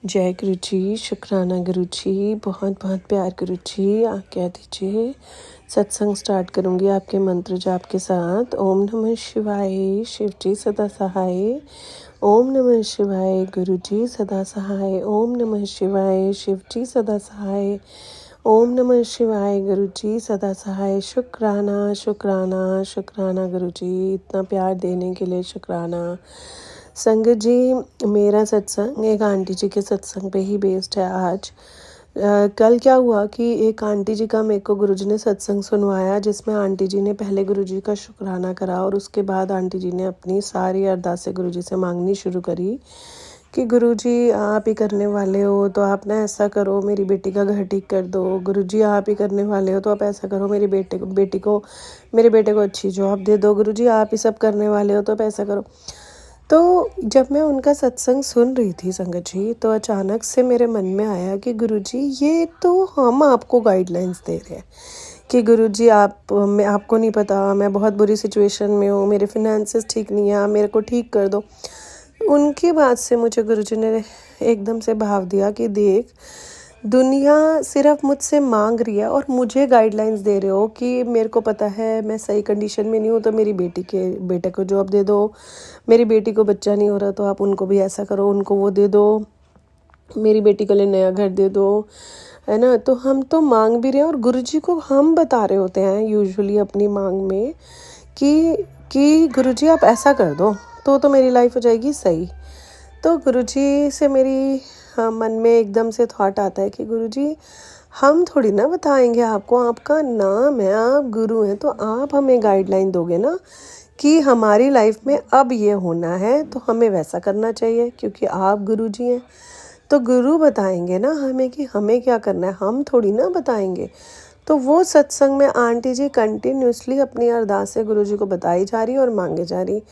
जय गुरु जी, शुक्राना गुरु जी, बहुत बहुत प्यार गुरु जी। आज्ञा दीजिए, सत्संग स्टार्ट करूँगी आपके मंत्र जाप के साथ। ओम नमः शिवाय, शिव जी सदा सहाय। ओम नमः शिवाय, गुरु जी सदा सहाय। ओम नमः शिवाय, शिव जी सदा सहाय। ओम नमः शिवाय, गुरु जी सदा सहाय। शुक्राना शुक्राना शुक्राना गुरु जी, इतना प्यार देने के लिए शुक्राना। संगत जी, मेरा सत्संग एक आंटी जी के सत्संग पे ही बेस्ड है आज। कल क्या हुआ कि एक आंटी जी का मेरे को गुरुजी ने सत्संग सुनवाया, जिसमें आंटी जी ने पहले गुरुजी का शुक्राना करा और उसके बाद आंटी जी ने अपनी सारी अरदासें गुरुजी से मांगनी शुरू करी कि गुरुजी आप ही करने वाले हो तो आप ना ऐसा करो, मेरी बेटी का घर ठीक कर दो। गुरुजी आप ही करने वाले हो तो आप ऐसा करो, मेरे बेटे को अच्छी जॉब दे दो। गुरुजी आप ही सब करने वाले हो तो आप ऐसा करो। तो जब मैं उनका सत्संग सुन रही थी संगत जी, तो अचानक से मेरे मन में आया कि गुरुजी ये तो हम आपको गाइडलाइंस दे रहे हैं कि गुरुजी आपको नहीं पता, मैं बहुत बुरी सिचुएशन में हूँ, मेरे फिनेंसेस ठीक नहीं है, आप मेरे को ठीक कर दो। उनकी बात से मुझे गुरुजी ने एकदम से भाव दिया कि देख, दुनिया सिर्फ मुझसे मांग रही है और मुझे गाइडलाइंस दे रहे हो कि मेरे को पता है मैं सही कंडीशन में नहीं हूँ, तो मेरी बेटे को जॉब दे दो। मेरी बेटी को बच्चा नहीं हो रहा तो आप उनको भी ऐसा करो, उनको वो दे दो। मेरी बेटी के लिए नया घर दे दो, है ना। तो हम तो मांग भी रहे हैं और गुरुजी को हम बता रहे होते हैं यूजुअली अपनी मांग में कि गुरुजी आप ऐसा कर दो तो मेरी लाइफ हो जाएगी सही। तो गुरुजी से मेरी मन में एकदम से थॉट आता है कि गुरुजी हम थोड़ी ना बताएंगे आपको, आपका नाम है, आप गुरु हैं, तो आप हमें गाइडलाइन दोगे ना कि हमारी लाइफ में अब ये होना है तो हमें वैसा करना चाहिए, क्योंकि आप गुरुजी हैं। तो गुरु बताएंगे ना हमें कि हमें क्या करना है, हम थोड़ी ना बताएंगे। तो वो सत्संग में आंटी जी कंटिन्यूसली अपनी अरदासें गुरुजी को बताई जा रही और मांगे जा रही।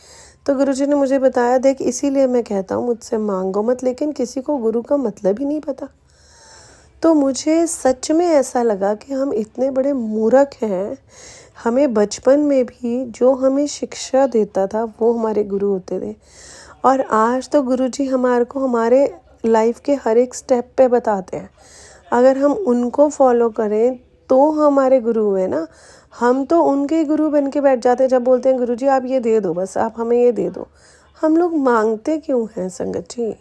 तो गुरुजी ने मुझे बताया, देख इसीलिए मैं कहता हूँ मुझसे मांगो मत, लेकिन किसी को गुरु का मतलब ही नहीं पता। तो मुझे सच में ऐसा लगा कि हम इतने बड़े मूर्ख हैं। हमें बचपन में भी जो हमें शिक्षा देता था वो हमारे गुरु होते थे, और आज तो गुरुजी हमारे को हमारे लाइफ के हर एक स्टेप पे बताते हैं। अगर हम उनको फॉलो करें तो हमारे गुरु हुए ना। हम तो उनके गुरु बन के बैठ जाते हैं जब बोलते हैं गुरुजी आप ये दे दो, बस आप हमें ये दे दो। हम लोग मांगते क्यों हैं संगत जी?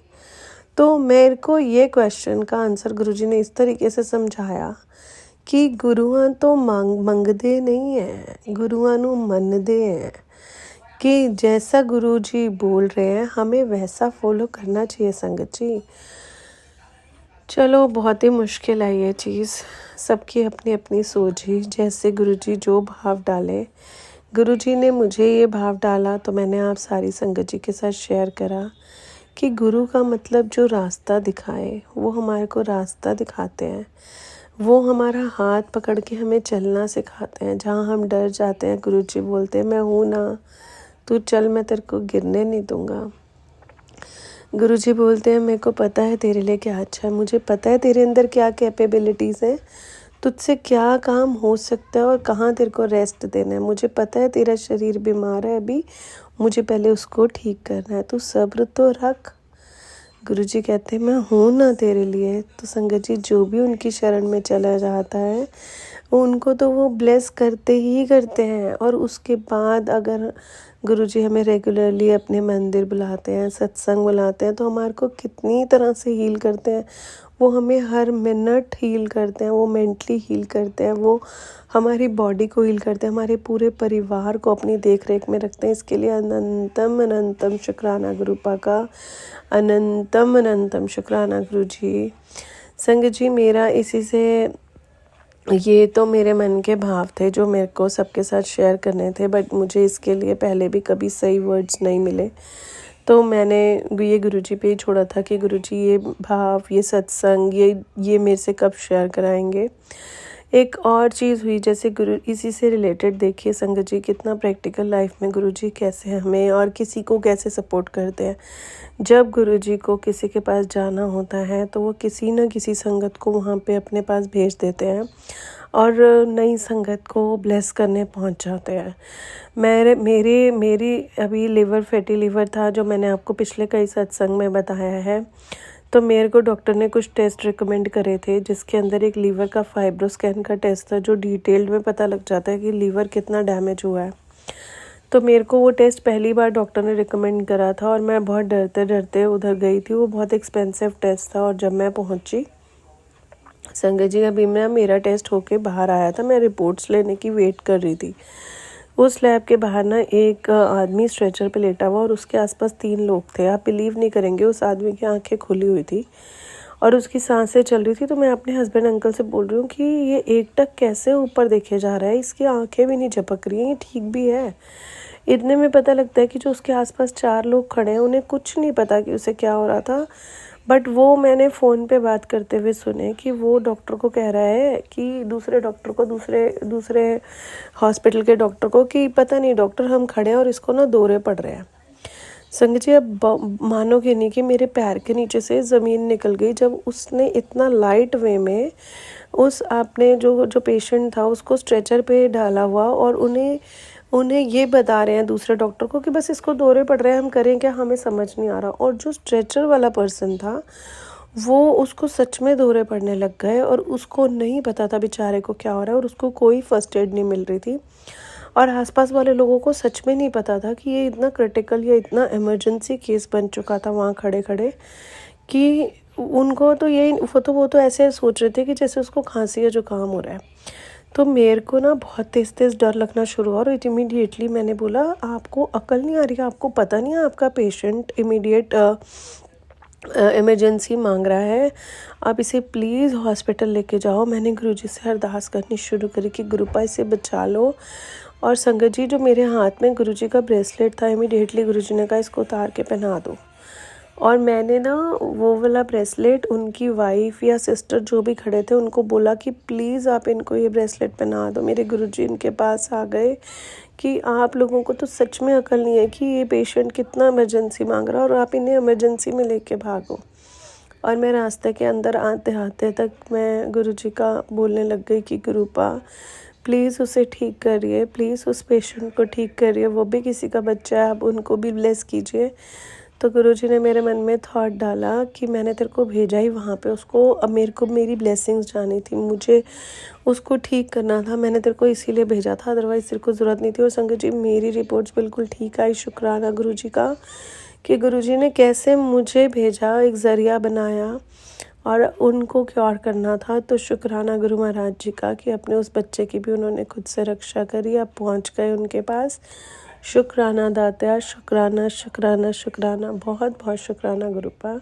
तो मेरे को ये क्वेश्चन का आंसर गुरुजी ने इस तरीके से समझाया कि गुरुआं तो मंगदे नहीं है, गुरुआं नू मनदे हैं कि जैसा गुरुजी बोल रहे हैं हमें वैसा फॉलो करना चाहिए संगत जी। चलो, बहुत ही मुश्किल है ये चीज़, सबकी अपनी अपनी सोच ही, जैसे गुरुजी जो भाव डाले। गुरुजी ने मुझे ये भाव डाला तो मैंने आप सारी संगत जी के साथ शेयर करा कि गुरु का मतलब जो रास्ता दिखाए वो हमारे को रास्ता दिखाते हैं। वो हमारा हाथ पकड़ के हमें चलना सिखाते हैं। जहाँ हम डर जाते हैं गुरुजी बोलते हैं मैं हूँ ना, तू चल, मैं तेरे को गिरने नहीं दूंगा। गुरुजी बोलते हैं मेरे को पता है तेरे लिए क्या अच्छा है, मुझे पता है तेरे अंदर क्या कैपेबिलिटीज़ हैं, तुझसे क्या काम हो सकता है और कहाँ तेरे को रेस्ट देना है। मुझे पता है तेरा शरीर बीमार है अभी, मुझे पहले उसको ठीक करना है, तू सब्र तो रख। गुरुजी कहते हैं मैं हूँ ना तेरे लिए। तो संगत जी, जो भी उनकी शरण में चला जाता है उनको तो वो ब्लेस करते ही करते हैं। और उसके बाद अगर गुरुजी हमें रेगुलरली अपने मंदिर बुलाते हैं, सत्संग बुलाते हैं, तो हमारे को कितनी तरह से हील करते हैं। वो हमें हर मिनट हील करते हैं, वो मेंटली हील करते हैं, वो हमारी बॉडी को हील करते हैं, हमारे पूरे परिवार को अपनी देख रेख में रखते हैं। इसके लिए अनंतम अनंतम शुक्राना गुरुपा का, अनंतम अनंतम शुक्राना गुरुजी। संगत जी, मेरा इसी से ये तो मेरे मन के भाव थे जो मेरे को सबके साथ शेयर करने थे, बट मुझे इसके लिए पहले भी कभी सही वर्ड्स नहीं मिले। तो मैंने ये गुरुजी पे ही छोड़ा था कि गुरुजी ये भाव, ये सत्संग, ये मेरे से कब शेयर कराएंगे। एक और चीज़ हुई, जैसे गुरु इसी से रिलेटेड देखिए संगत जी, कितना प्रैक्टिकल लाइफ में गुरुजी कैसे हमें और किसी को कैसे सपोर्ट करते हैं। जब गुरुजी को किसी के पास जाना होता है तो वो किसी न किसी संगत को वहाँ पे अपने पास भेज देते हैं और नई संगत को ब्लेस करने पहुँच जाते हैं। मेरी अभी फैटी लीवर था, जो मैंने आपको पिछले कई सत्संग में बताया है। तो मेरे को डॉक्टर ने कुछ टेस्ट रिकमेंड करे थे, जिसके अंदर एक लीवर का फाइब्रो स्कैन का टेस्ट था, जो डिटेल्ड में पता लग जाता है कि लीवर कितना डैमेज हुआ है। तो मेरे को वो टेस्ट पहली बार डॉक्टर ने रिकमेंड करा था और मैं बहुत डरते डरते उधर गई थी। वो बहुत एक्सपेंसिव टेस्ट था और जब मैं पहुंची, संगत जी अभी मेरा टेस्ट होके बाहर आया था, मैं रिपोर्ट्स लेने की वेट कर रही थी। उस लैब के बाहर ना एक आदमी स्ट्रेचर पे लेटा हुआ और उसके आसपास 3 लोग थे। आप बिलीव नहीं करेंगे, उस आदमी की आंखें खुली हुई थी और उसकी सांसें चल रही थी। तो मैं अपने हस्बैंड अंकल से बोल रही हूँ कि ये एकटक कैसे ऊपर देखे जा रहा है, इसकी आंखें भी नहीं झपक रही हैं, ये ठीक भी है। इतने में पता लगता है कि जो उसके आसपास 4 लोग खड़े हैं उन्हें कुछ नहीं पता कि उसे क्या हो रहा था, बट वो मैंने फ़ोन पे बात करते हुए सुने कि वो डॉक्टर को कह रहा है कि दूसरे डॉक्टर को, दूसरे हॉस्पिटल के डॉक्टर को, कि पता नहीं डॉक्टर हम खड़े हैं और इसको ना दौरे पड़ रहे हैं। संगत जी अब मानोगे नहीं कि मेरे पैर के नीचे से ज़मीन निकल गई जब उसने इतना लाइट वे में उस आपने जो पेशेंट था उसको स्ट्रेचर पे डाला हुआ और उन्हें ये बता रहे हैं दूसरे डॉक्टर को कि बस इसको दौरे पड़ रहे हैं, हम करें क्या, हमें समझ नहीं आ रहा। और जो स्ट्रेचर वाला पर्सन था वो उसको सच में दौरे पड़ने लग गए और उसको नहीं पता था बेचारे को क्या हो रहा है और उसको कोई फर्स्ट एड नहीं मिल रही थी। और आसपास वाले लोगों को सच में नहीं पता था कि ये इतना क्रिटिकल या इतना इमरजेंसी केस बन चुका था वहाँ खड़े खड़े, कि उनको तो यही वो तो ऐसे सोच रहे थे कि जैसे उसको खांसी या जुकाम हो रहा है। तो मेरे को ना बहुत तेज़ तेज़ डर लगना शुरू हुआ और इमीडिएटली मैंने बोला, आपको अकल नहीं आ रही, आपको पता नहीं है आपका पेशेंट इमीडिएट इमरजेंसी मांग रहा है, आप इसे प्लीज़ हॉस्पिटल लेके जाओ। मैंने गुरुजी से अरदास करनी शुरू करी कि गुरुपा इसे बचा लो। और संगत जी जो मेरे हाथ में गुरुजी का ब्रेसलेट था, इमीडिएटली गुरुजी ने कहा इसको उतार के पहना दो। और मैंने ना वो वाला ब्रेसलेट उनकी वाइफ या सिस्टर जो भी खड़े थे उनको बोला कि प्लीज़ आप इनको ये ब्रेसलेट पहना दो। मेरे गुरुजी इनके पास आ गए कि आप लोगों को तो सच में अकल नहीं है कि ये पेशेंट कितना इमरजेंसी मांग रहा है और आप इन्हें इमरजेंसी में लेके भागो। और मैं रास्ते के अंदर आते आते तक मैं गुरुजी का बोलने लग गई कि गुरुपा प्लीज़ उसे ठीक करिए, प्लीज़ उस पेशेंट को ठीक करिए, वो भी किसी का बच्चा है, आप उनको भी ब्लेस कीजिए। तो गुरुजी ने मेरे मन में थॉट डाला कि मैंने तेरे को भेजा ही वहाँ पे उसको, अब मेरे को मेरी ब्लेसिंग्स जानी थी, मुझे उसको ठीक करना था, मैंने तेरे को इसीलिए भेजा था, अदरवाइज़ तेरे को ज़रूरत नहीं थी। और संगत जी मेरी रिपोर्ट्स बिल्कुल ठीक आई, शुक्राना गुरुजी का कि गुरुजी ने कैसे मुझे भेजा, एक ज़रिया बनाया और उनको क्योर करना था। तो शुक्राना गुरु महाराज जी का कि अपने उस बच्चे की भी उन्होंने खुद से रक्षा करी, अब पहुँच गए उनके पास। शुक्राना दात्या, शुक्राना शुक्राना शुक्राना, बहुत बहुत शुक्राना गुरुपा।